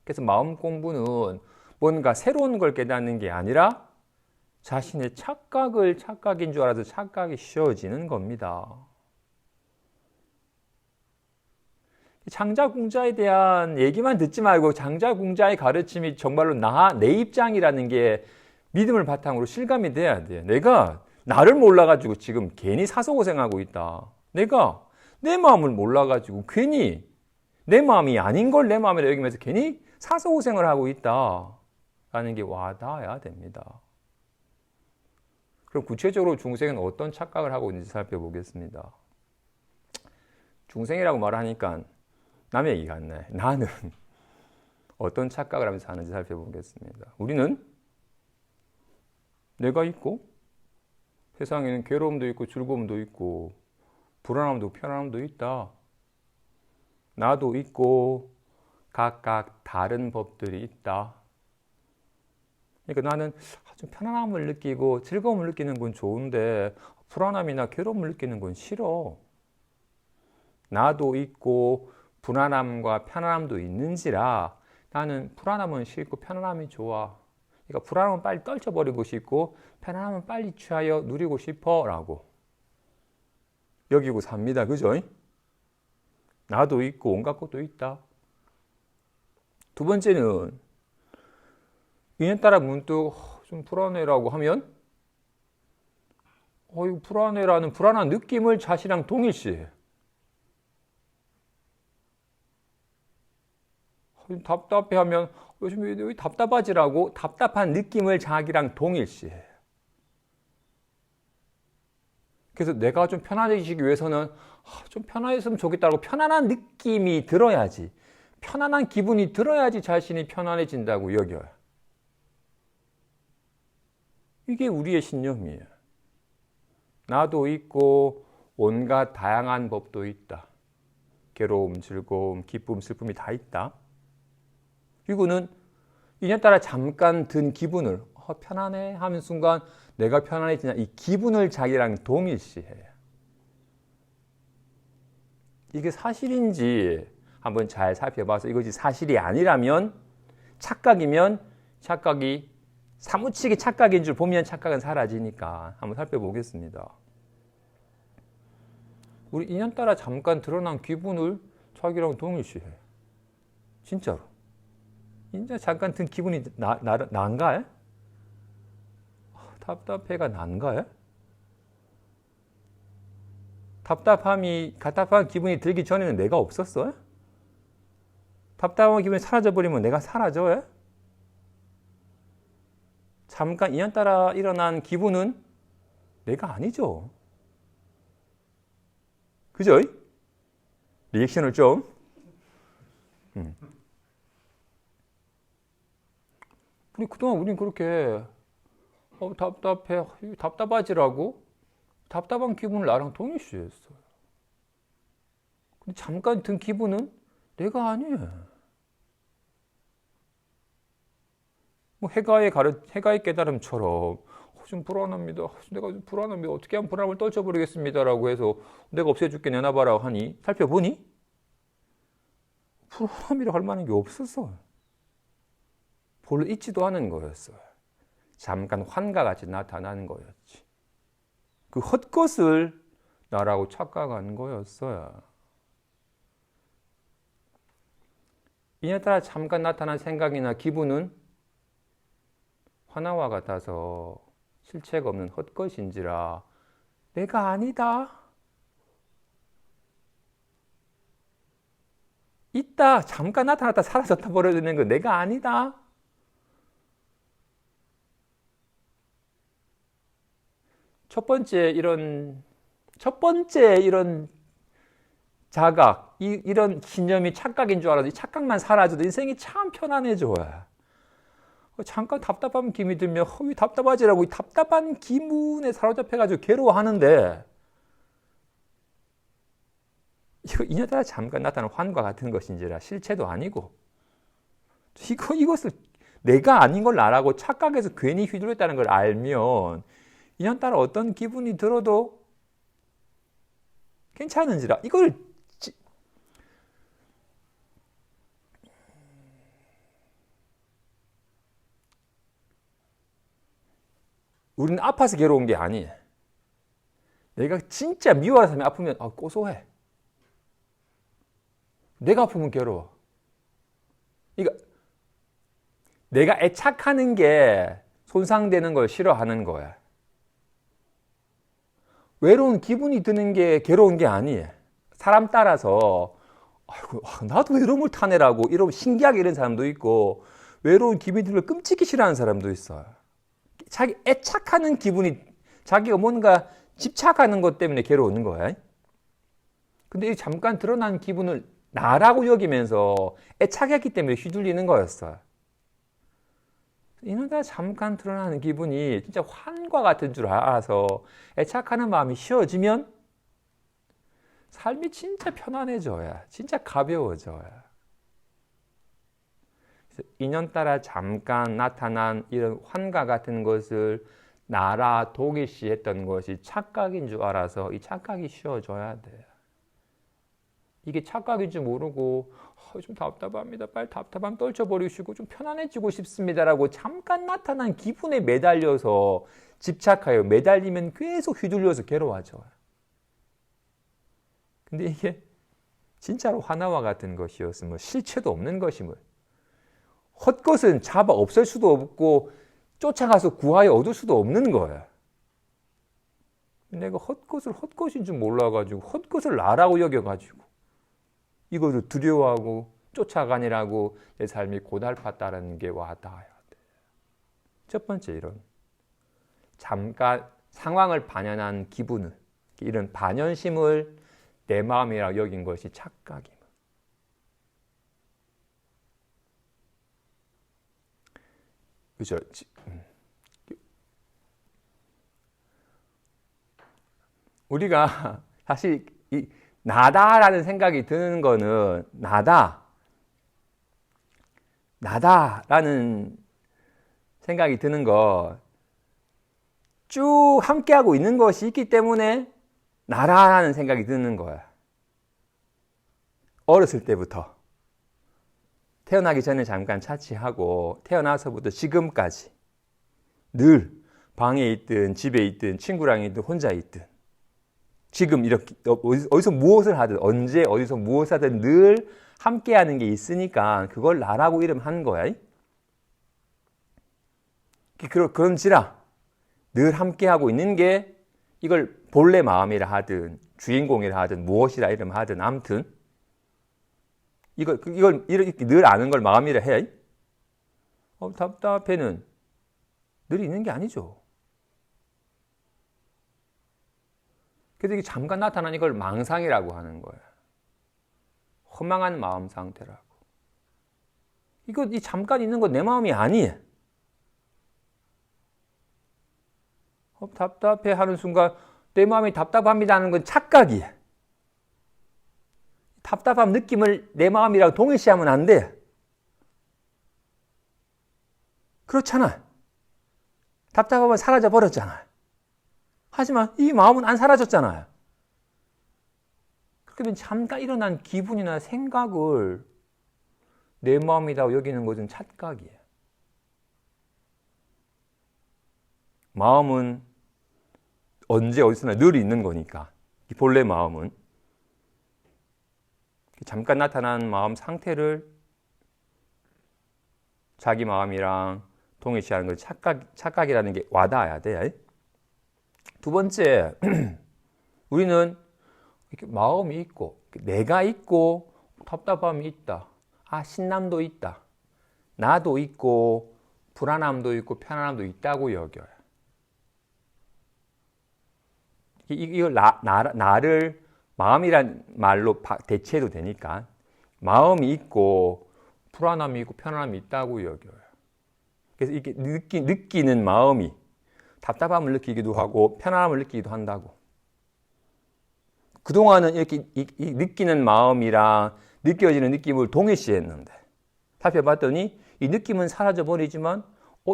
그래서 마음 공부는 뭔가 새로운 걸 깨닫는 게 아니라 자신의 착각인 줄 알아서 착각이 쉬워지는 겁니다. 장자궁자에 대한 얘기만 듣지 말고 장자궁자의 가르침이 정말로 내 입장이라는 게 믿음을 바탕으로 실감이 돼야 돼요. 내가 나를 몰라가지고 지금 괜히 사소고생하고 있다. 내가 내 마음을 몰라가지고 괜히 내 마음이 아닌 걸 내 마음이라 여기면서 괜히 사소고생을 하고 있다라는 게 와닿아야 됩니다. 그럼 구체적으로 중생은 어떤 착각을 하고 있는지 살펴보겠습니다. 중생이라고 말하니까 남의 얘기 같네. 나는 어떤 착각을 하면서 사는지 살펴보겠습니다. 우리는 내가 있고 세상에는 괴로움도 있고 즐거움도 있고 불안함도 편안함도 있다. 나도 있고 각각 다른 법들이 있다. 그러니까 나는 좀 편안함을 느끼고 즐거움을 느끼는 건 좋은데 불안함이나 괴로움을 느끼는 건 싫어. 나도 있고 불안함과 편안함도 있는지라 나는 불안함은 싫고 편안함이 좋아. 그러니까 불안함은 빨리 떨쳐버리고 싶고 편안함은 빨리 취하여 누리고 싶어 라고 여기고 삽니다. 그죠? 나도 있고 온갖 것도 있다. 두 번째는 인연따라 문득 좀 불안해라고 하면 이거 불안해라는 불안한 느낌을 자신이랑 동일시해. 답답해하면 요즘 왜 답답하지라고 답답한 느낌을 자기랑 동일시해. 그래서 내가 좀 편안해지기 위해서는 좀 편안했으면 좋겠다고 편안한 느낌이 들어야지, 편안한 기분이 들어야지 자신이 편안해진다고 여겨요. 이게 우리의 신념이에요. 나도 있고 온갖 다양한 법도 있다. 괴로움, 즐거움, 기쁨, 슬픔이 다 있다. 이거는 인연따라 잠깐 든 기분을 편안해 하는 순간 내가 편안해지냐 이 기분을 자기랑 동일시해요. 이게 사실인지 한번 잘 살펴봐서 이것이 사실이 아니라면 착각이면 착각이 사무치게 착각인 줄 보면 착각은 사라지니까 한번 살펴보겠습니다. 우리 인연따라 잠깐 드러난 기분을 자기랑 동일시해. 진짜로. 진짜 잠깐 든 기분이 난가요? 답답해가 난가요? 답답한 기분이 들기 전에는 내가 없었어요? 답답한 기분이 사라져버리면 내가 사라져요? 잠깐 인연 따라 일어난 기분은 내가 아니죠. 그죠? 리액션을 좀. 그동안 우린 그렇게 답답해, 답답하지라고 답답한 기분을 나랑 동일시했어요. 근데 잠깐 든 기분은 내가 아니에요. 뭐 해가의 깨달음처럼 좀 불안합니다. 내가 좀 불안합니다. 어떻게 하면 불안함을 떨쳐버리겠습니다라고 해서 내가 없애줄게 내놔봐라 하니 살펴보니 불안함이라고 할 만한 게 없었어. 별로 있지도 않은 거였어요. 잠깐 환과 같이 나타나는 거였지. 그 헛것을 나라고 착각한 거였어요. 이에 따라 잠깐 나타난 생각이나 기분은 화나와 같아서 실체가 없는 헛것인지라 내가 아니다. 있다. 잠깐 나타났다 사라졌다 버려지는 거 내가 아니다. 첫 번째 이런 자각, 이런 신념이 착각인 줄 알아도 이 착각만 사라져도 인생이 참 편안해져요. 잠깐 답답한 기분이 들면 답답하지라고 이 답답한 기분에 사로잡혀가지고 괴로워하는데 이거 인연 따라 잠깐 나타나는 환과 같은 것인지라 실체도 아니고 이것을 내가 아닌 걸 나라고 착각해서 괜히 휘둘렸다는 걸 알면 인연 따라 어떤 기분이 들어도 괜찮은지라 이걸 우리는 아파서 괴로운 게 아니에요. 내가 진짜 미워하는 사람이 아프면 고소해. 내가 아프면 괴로워. 그러니까 내가 애착하는 게 손상되는 걸 싫어하는 거야. 외로운 기분이 드는 게 괴로운 게 아니에요. 사람 따라서 아이고, 나도 외로움을 타내라고 이러면 신기하게 이런 사람도 있고, 외로운 기분이 들면 끔찍이 싫어하는 사람도 있어요. 자기 애착하는 기분이, 자기가 뭔가 집착하는 것 때문에 괴로운 거야. 근데 이 잠깐 드러난 기분을 나라고 여기면서 애착했기 때문에 휘둘리는 거였어요. 이놈다 잠깐 드러나는 기분이 진짜 환과 같은 줄 알아서 애착하는 마음이 쉬어지면 삶이 진짜 편안해져요. 진짜 가벼워져요. 인연 따라 잠깐 나타난 이런 환과 같은 것을 나라 독일시했던 것이 착각인 줄 알아서 이 착각이 쉬어져야 돼요. 이게 착각인 줄 모르고 좀 답답합니다. 빨리 답답함 떨쳐버리시고 좀 편안해지고 싶습니다라고 잠깐 나타난 기분에 매달려서 집착하여 매달리면 계속 휘둘려서 괴로워져요. 근데 이게 진짜로 하나와 같은 것이었으면 실체도 없는 것임을, 헛것은 잡아 없앨 수도 없고 쫓아가서 구하여 얻을 수도 없는 거예요. 내가 헛것을 헛것인 줄 몰라가지고 헛것을 나라고 여겨가지고 이것을 두려워하고 쫓아가니라고 내 삶이 고달팠다는 게 와닿아야 돼. 첫 번째, 이런 잠깐 상황을 반영한 기분을, 이런 반연심을 내 마음이라고 여긴 것이 착각임. 그죠? 우리가 사실 이 나다라는 생각이 드는 거는 나다라는 생각이 드는 거 쭉 함께하고 있는 것이 있기 때문에 나라라는 생각이 드는 거야. 어렸을 때부터 태어나기 전에 잠깐 차치하고 태어나서부터 지금까지 늘 방에 있든 집에 있든 친구랑 있든 혼자 있든 지금 이렇게 어디서 무엇을 하든 언제 어디서 무엇을 하든 늘 함께하는 게 있으니까 그걸 나라고 이름한 거야. 그런지라 늘 함께하고 있는 게 이걸 본래 마음이라 하든 주인공이라 하든 무엇이라 이름하든 아무튼 이걸 이렇게 늘 아는 걸 마음이라 해. 답답해는 늘 있는 게 아니죠. 그래서 이게 잠깐 나타난 이걸 망상이라고 하는 거예요. 허망한 마음 상태라고. 이 잠깐 있는 거 내 마음이 아니에요. 답답해 하는 순간 내 마음이 답답합니다 하는 건 착각이에요. 답답함 느낌을 내 마음이라고 동일시하면 안 돼. 그렇잖아. 답답함은 사라져 버렸잖아. 하지만 이 마음은 안 사라졌잖아요. 그러면 잠깐 일어난 기분이나 생각을 내 마음이라고 여기는 것은 착각이에요. 마음은 언제 어디서나 늘 있는 거니까. 이 본래 마음은 잠깐 나타난 마음 상태를 자기 마음이랑 동일시하는 걸 착각이라는 게 와닿아야 돼. 두 번째, 우리는 이렇게 마음이 있고 내가 있고 답답함이 있다. 신남도 있다. 나도 있고 불안함도 있고 편안함도 있다고 여겨요. 이걸 나를 마음이란 말로 대체해도 되니까 마음이 있고 불안함이 있고 편안함이 있다고 여겨요. 그래서 이렇게 느끼는 마음이 답답함을 느끼기도 하고 편안함을 느끼기도 한다고. 그동안은 이렇게 느끼는 마음이랑 느껴지는 느낌을 동일시했는데 살펴봤더니 이 느낌은 사라져버리지만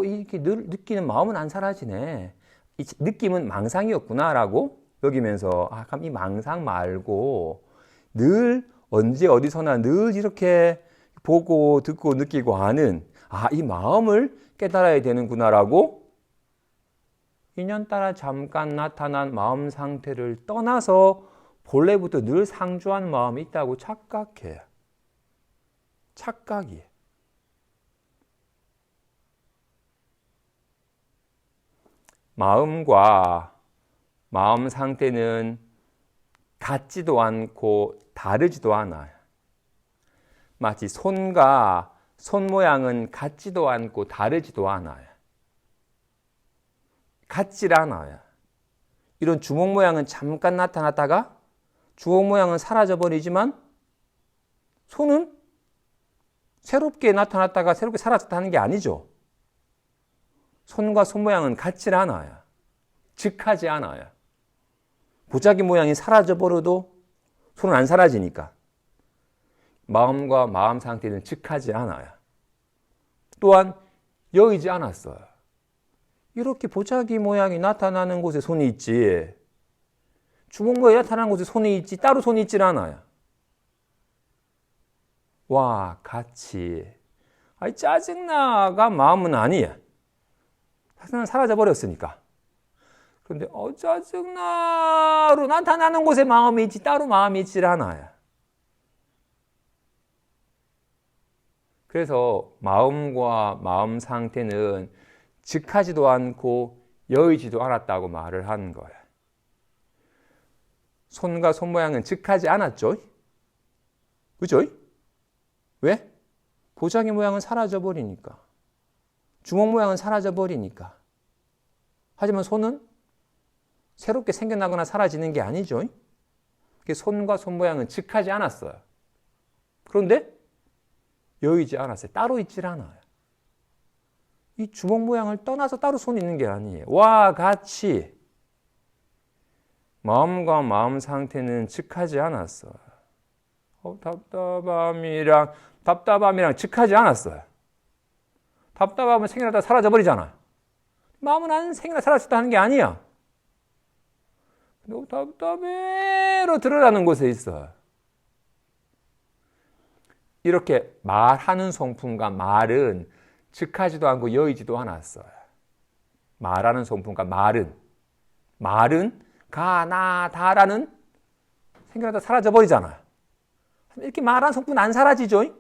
이렇게 늘 느끼는 마음은 안 사라지네. 이 느낌은 망상이었구나라고 여기면서 그럼 이 망상 말고 늘 언제 어디서나 늘 이렇게 보고 듣고 느끼고 하는 이 마음을 깨달아야 되는구나라고 인연따라 잠깐 나타난 마음 상태를 떠나서 본래부터 늘 상주한 마음이 있다고 착각해. 착각이에요. 마음과 마음 상태는 같지도 않고 다르지도 않아요. 마치 손과 손 모양은 같지도 않고 다르지도 않아요. 같질 않아요. 이런 주먹 모양은 잠깐 나타났다가 주먹 모양은 사라져 버리지만 손은 새롭게 나타났다가 새롭게 사라졌다는 게 아니죠. 손과 손 모양은 같질 않아요. 즉하지 않아요. 보자기 모양이 사라져 버려도 손은 안 사라지니까. 마음과 마음 상태는 즉하지 않아요. 또한 여의지 않았어요. 이렇게 보자기 모양이 나타나는 곳에 손이 있지, 주먹 모양이 나타나는 곳에 손이 있지, 따로 손이 있질 않아요. 와, 같이. 아이, 짜증나가 마음은 아니에요. 사라져 버렸으니까. 그런데 짜증나로 나타나는 곳에 마음이 있지 따로 마음이 있질 않아요. 그래서 마음과 마음 상태는 즉하지도 않고 여의지도 않았다고 말을 한 거예요. 손과 손 모양은 즉하지 않았죠? 그죠? 왜? 보자기 모양은 사라져 버리니까. 주먹 모양은 사라져 버리니까. 하지만 손은 새롭게 생겨나거나 사라지는 게 아니죠. 손과 손 모양은 즉하지 않았어요. 그런데 여의지 않았어요. 따로 있질 않아요. 이 주먹 모양을 떠나서 따로 손이 있는 게 아니에요. 와 같이 마음과 마음 상태는 즉하지 않았어요. 답답함이랑 즉하지 않았어요. 답답함은 생겨나다 사라져버리잖아. 마음은 안 생겨나 사라졌다는 게 아니야. 너무 답답해로 드러나는 곳에 있어. 이렇게 말하는 성품과 말은 즉하지도 않고 여의지도 않았어요. 말하는 성품과 말은 가, 나, 다라는 생겨나다 사라져버리잖아요. 이렇게 말하는 성품은 안 사라지죠?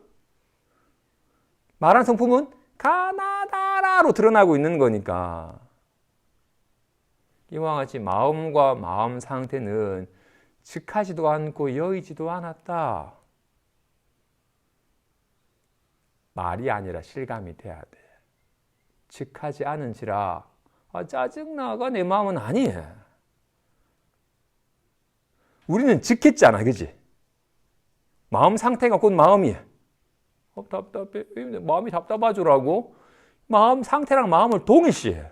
말하는 성품은 가, 나, 다라로 드러나고 있는 거니까. 이와 같이 마음과 마음 상태는 즉하지도 않고 여의지도 않았다. 말이 아니라 실감이 돼야 돼. 즉하지 않은지라 짜증나가 내 마음은 아니에요. 우리는 즉했잖아, 그지? 마음 상태가 곧 마음이야. 답답해. 마음이 답답하죠라고 마음 상태랑 마음을 동일시해.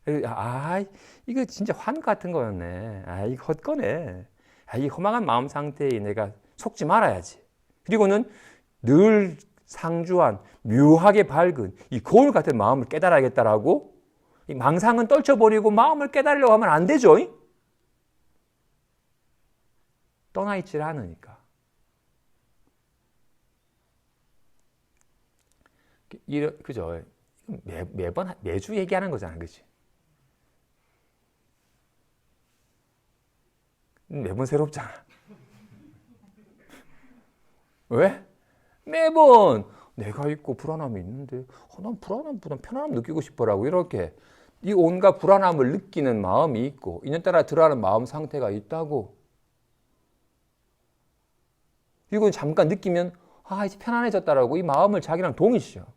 아니에요. 이거 진짜 환 같은 거였네. 이거 헛거네. 이 허망한 마음 상태에 내가 속지 말아야지. 그리고는 늘 상주한 묘하게 밝은 이 거울 같은 마음을 깨달아야겠다라고 이 망상은 떨쳐버리고 마음을 깨달으려고 하면 안 되죠. 떠나 있질 않으니까. 그죠? 매주 얘기하는 거잖아, 그치? 매번 새롭잖아. 왜? 매번 내가 있고 불안함이 있는데 난 불안함보다 편안함 느끼고 싶어라고 이렇게 이 온갖 불안함을 느끼는 마음이 있고 인연따라 드러나는 마음 상태가 있다고. 이건 잠깐 느끼면 이제 편안해졌다라고 이 마음을 자기랑 동일시하고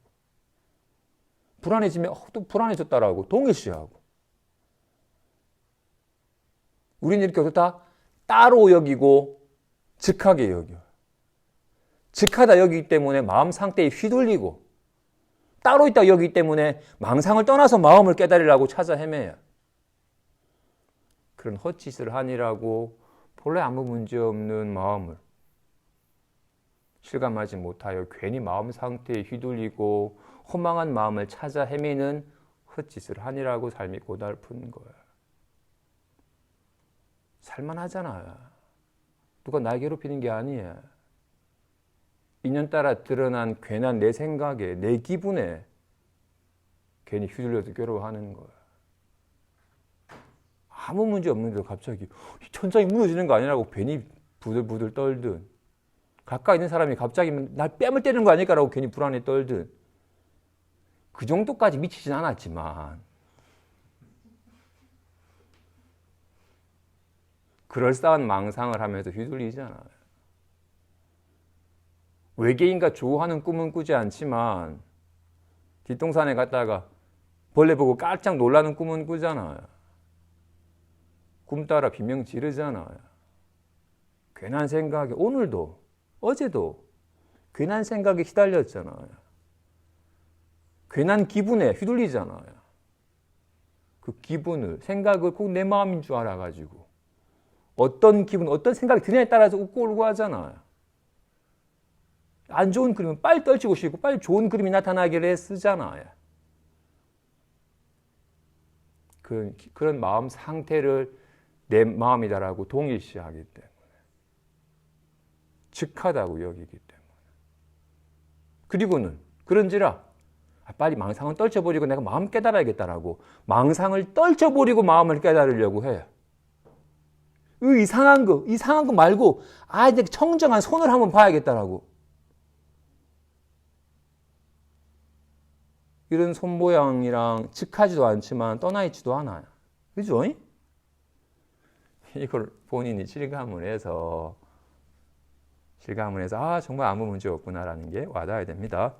불안해지면 또 불안해졌다라고 동일시하고. 우리는 이렇게 어떻다? 따로 여기고 즉하게 여겨. 즉하다 여기기 때문에 마음 상태에 휘둘리고 따로 있다 여기기 때문에 망상을 떠나서 마음을 깨달으려고 찾아 헤매요. 그런 헛짓을 하니라고 본래 아무 문제 없는 마음을 실감하지 못하여 괜히 마음 상태에 휘둘리고 허망한 마음을 찾아 헤매는 헛짓을 하니라고 삶이 고달픈 거예요. 살만하잖아요. 누가 날 괴롭히는 게 아니에요. 인연 따라 드러난 괜한 내 생각에, 내 기분에 괜히 휘둘려서 괴로워하는 거야. 아무 문제 없는데도 갑자기 천장이 무너지는 거 아니라고 괜히 부들부들 떨든, 가까이 있는 사람이 갑자기 날 뺨을 때리는 거 아닐까라고 괜히 불안해 떨든, 그 정도까지 미치진 않았지만 그럴싸한 망상을 하면서 휘둘리잖아요. 외계인과 조우하는 꿈은 꾸지 않지만 뒷동산에 갔다가 벌레 보고 깜짝 놀라는 꿈은 꾸잖아요. 꿈 따라 비명 지르잖아요. 괜한 생각에, 오늘도 어제도 괜한 생각에 휘달렸잖아요. 괜한 기분에 휘둘리잖아요. 그 기분을, 생각을 꼭 내 마음인 줄 알아가지고 어떤 기분, 어떤 생각이 드냐에 따라서 웃고 울고 하잖아요. 안 좋은 그림은 빨리 떨치고 싶고 빨리 좋은 그림이 나타나기를 쓰잖아요. 그런 마음 상태를 내 마음이다라고 동일시하기 때문에, 즉하다고 여기기 때문에. 그리고는 그런지라 빨리 망상은 떨쳐버리고 내가 마음 깨달아야겠다라고 망상을 떨쳐버리고 마음을 깨달으려고 해. 이상한 거 말고 이제 청정한 손을 한번 봐야겠다라고. 이런 손 모양이랑 즉하지도 않지만 떠나 있지도 않아요. 그죠? 이걸 본인이 실감을 해서 정말 아무 문제 없구나라는 게 와닿아야 됩니다.